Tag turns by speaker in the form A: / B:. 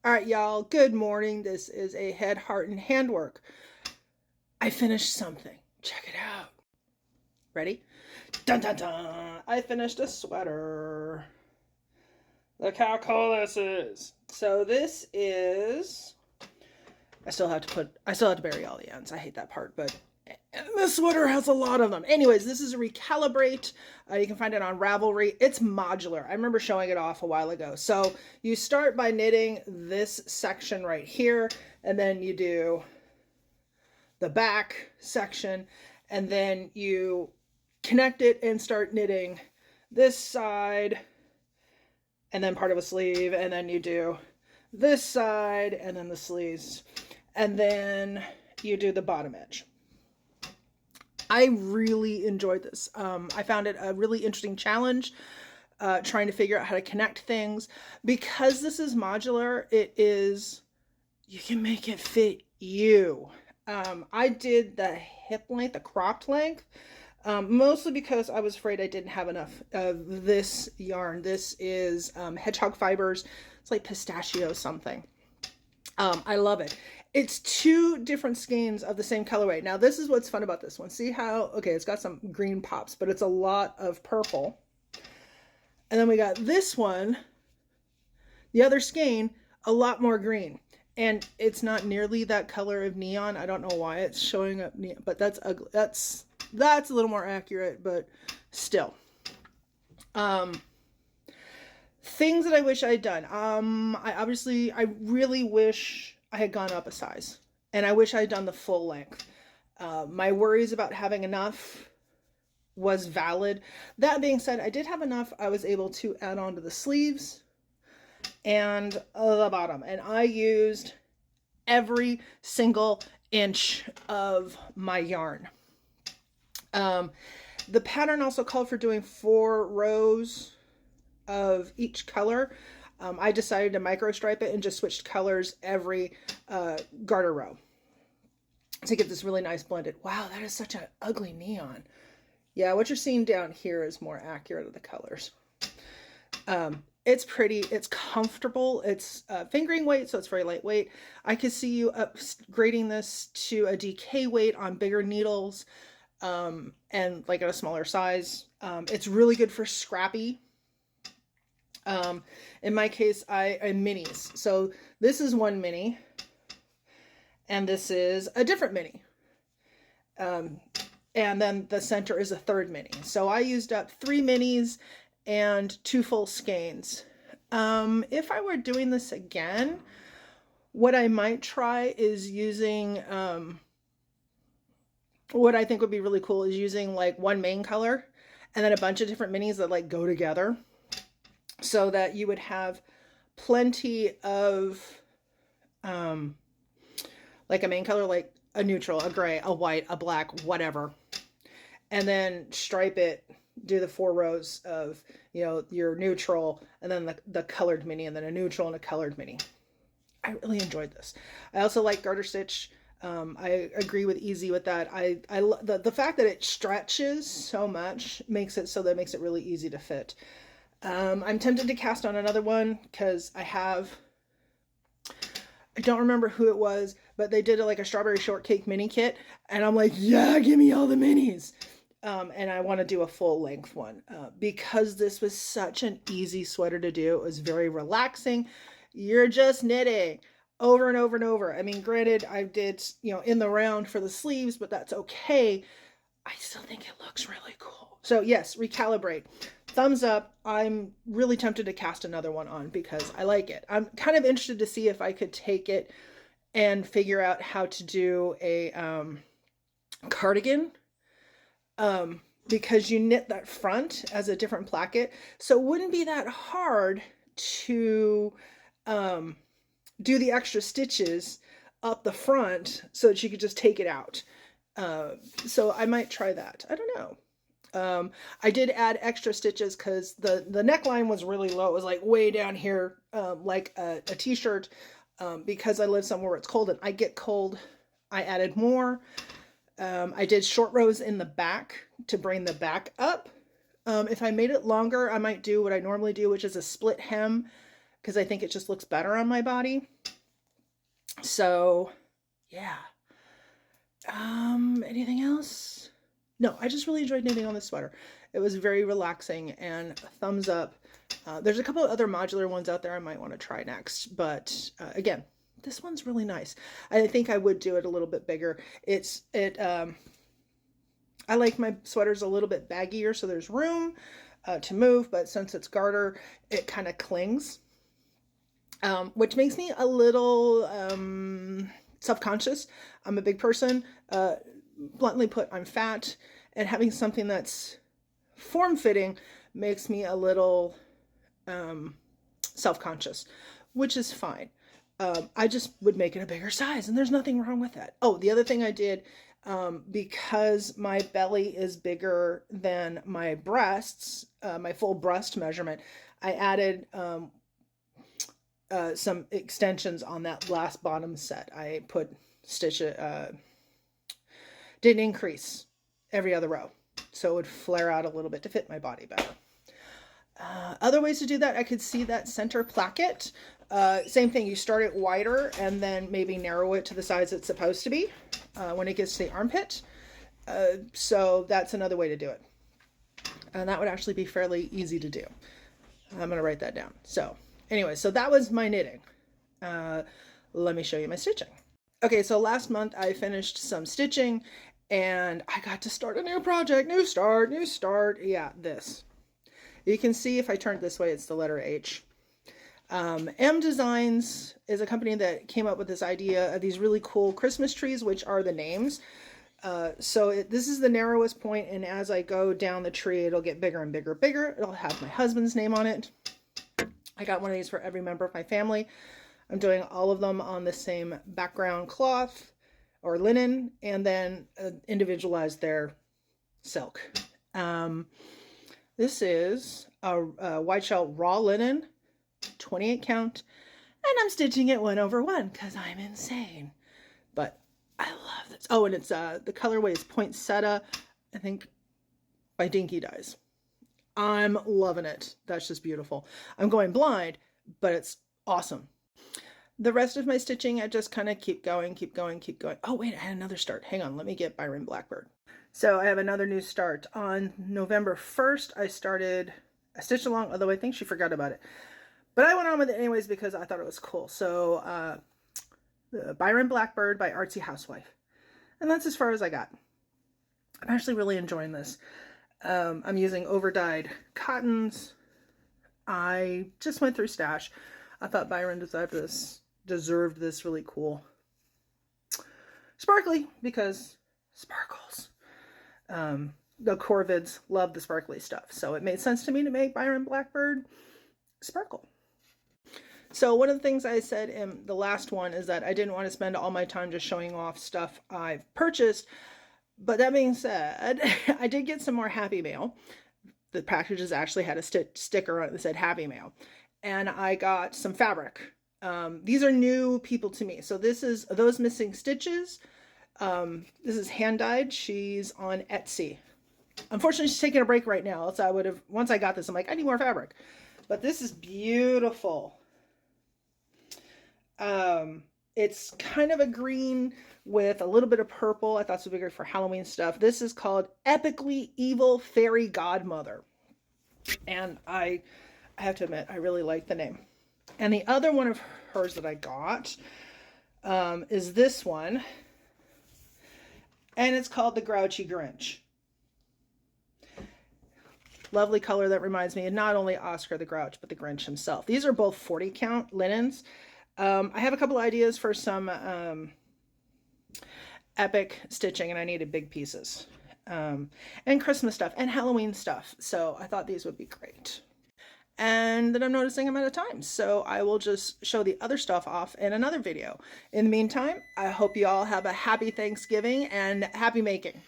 A: All right, y'all, good morning. This is a head, heart, and handwork. I finished something. Check it out. Ready? Dun dun dun! I finished a sweater. Look how cool this is. So this is. I still have to bury all the ends. I hate that part, but this sweater has a lot of them. Anyways, this is a recalibrate. You can find it on Ravelry. It's modular. I remember showing it off a while ago. So you start by knitting this section right here, and then you do the back section, and then you connect it and start knitting this side, and then part of a sleeve, and then you do this side, and then the sleeves, and then you do the bottom edge. I really enjoyed this. I found it a really interesting challenge, trying to figure out how to connect things. Because this is modular, you can make it fit you. I did the hip length, the cropped length, mostly because I was afraid I didn't have enough of this yarn. This is hedgehog fibers. It's like pistachio something. I love it. It's two different skeins of the same colorway. Now, this is what's fun about this one. See how, okay, it's got some green pops, but it's a lot of purple. And then we got this one, the other skein, a lot more green. And it's not nearly that color of neon. I don't know why it's showing up neon, but that's ugly. That's a little more accurate, but still. Things that I wish I had done. I really wish I had gone up a size, and I wish I had done the full length. My worries about having enough was valid. That being said, I did have enough. I was able to add on to the sleeves and the bottom, and I used every single inch of my yarn. The pattern also called for doing 4 rows of each color. I decided to micro stripe it and just switched colors every garter row to get this really nice blended. Wow, that is such an ugly neon. Yeah, what you're seeing down here is more accurate of the colors. It's pretty, it's comfortable, it's fingering weight, so it's very lightweight. I could see you upgrading this to a DK weight on bigger needles, and like at a smaller size. It's really good for scrappy. In my case, I'm minis. So this is one mini, and this is a different mini. And then the center is a third mini. So I used up 3 minis and 2 full skeins. If I were doing this again, what I might try is using, what I think would be really cool is using like one main color and then a bunch of different minis that like go together, so that you would have plenty of like a main color, like a neutral, a gray, a white, a black, whatever, and then stripe it, do the 4 rows of, you know, your neutral, and then the colored mini, and then a neutral and a colored mini. I really enjoyed this. I also like garter stitch. I agree with Easy with that. The fact that it stretches so much makes it so that it makes it really easy to fit. I'm tempted to cast on another one because I don't remember who it was, but they did like a strawberry shortcake mini kit, and I'm like, yeah, give me all the minis. And I want to do a full length one because this was such an easy sweater to do. It was very relaxing. You're just knitting over and over and over. I mean, granted, I did, you know, in the round for the sleeves, but that's okay. I still think it looks really cool. So yes, recalibrate. Thumbs up. I'm really tempted to cast another one on because I like it. I'm kind of interested to see if I could take it and figure out how to do a cardigan, because you knit that front as a different placket. So it wouldn't be that hard to do the extra stitches up the front so that you could just take it out. So I might try that. I don't know. I did add extra stitches because the neckline was really low. It was like way down here, like a t-shirt, because I live somewhere where it's cold and I get cold. I added more. I did short rows in the back to bring the back up. If I made it longer, I might do what I normally do, which is a split hem because I think it just looks better on my body. So yeah. Anything else? No, I just really enjoyed knitting on this sweater. It was very relaxing, and a thumbs up. There's a couple of other modular ones out there I might want to try next, but again, this one's really nice. I think I would do it a little bit bigger. I like my sweaters a little bit baggier, so there's room to move, but since it's garter, it kind of clings, which makes me a little self-conscious. I'm a big person. Bluntly put, I'm fat, and having something that's form-fitting makes me a little self-conscious, which is fine. I just would make it a bigger size, and there's nothing wrong with that. Oh, the other thing I did, because my belly is bigger than my breasts, my full breast measurement, I added some extensions on that last bottom set. I put didn't increase every other row, so it would flare out a little bit to fit my body better. Other ways to do that, I could see that center placket. Same thing, you start it wider and then maybe narrow it to the size it's supposed to be when it gets to the armpit. So that's another way to do it. And that would actually be fairly easy to do. I'm going to write that down. So anyway, so that was my knitting. Let me show you my stitching. Okay, so last month I finished some stitching and I got to start a new project. New start. Yeah, this. You can see if I turn it this way, it's the letter H. M Designs is a company that came up with this idea of these really cool Christmas trees, which are the names. This is the narrowest point, and as I go down the tree, it'll get bigger and bigger, bigger. It'll have my husband's name on it. I got one of these for every member of my family. I'm doing all of them on the same background cloth or linen, and then individualize their silk. This is a white shell raw linen, 28 count, and I'm stitching it 1/1 because I'm insane. But I love this. Oh, and it's the colorway is Poinsettia, I think, by Dinky Dyes. I'm loving it. That's just beautiful. I'm going blind, but it's awesome. The rest of my stitching, I just kind of keep going. Oh, wait, I had another start. Hang on, let me get Byron Blackbird. So I have another new start. On November 1st, I stitched along, although I think she forgot about it. But I went on with it anyways because I thought it was cool. So Byron Blackbird by Artsy Housewife. And that's as far as I got. I'm actually really enjoying this. I'm using over-dyed cottons. I just went through Stash. I thought Byron deserved this really cool sparkly, because sparkles. The Corvids love the sparkly stuff, so it made sense to me to make Byron Blackbird sparkle. So one of the things I said in the last one is that I didn't want to spend all my time just showing off stuff I've purchased. But that being said, I did get some more Happy Mail. The packages actually had a sticker on it that said Happy Mail. And I got some fabric. These are new people to me. So this is Those Missing Stitches. This is hand dyed. She's on Etsy. Unfortunately, she's taking a break right now. Else I would have, once I got this, I'm like, I need more fabric. But this is beautiful. It's kind of a green with a little bit of purple. I thought this would be great for Halloween stuff. This is called Epically Evil Fairy Godmother. And I have to admit, I really like the name. And the other one of hers that I got is this one. And it's called The Grouchy Grinch. Lovely color that reminds me of not only Oscar the Grouch, but the Grinch himself. These are both 40 count linens. I have a couple ideas for some epic stitching, and I needed big pieces. And Christmas stuff and Halloween stuff. So I thought these would be great. And then I'm noticing I'm out of time, so I will just show the other stuff off in another video. In the meantime, I hope you all have a happy Thanksgiving and happy making.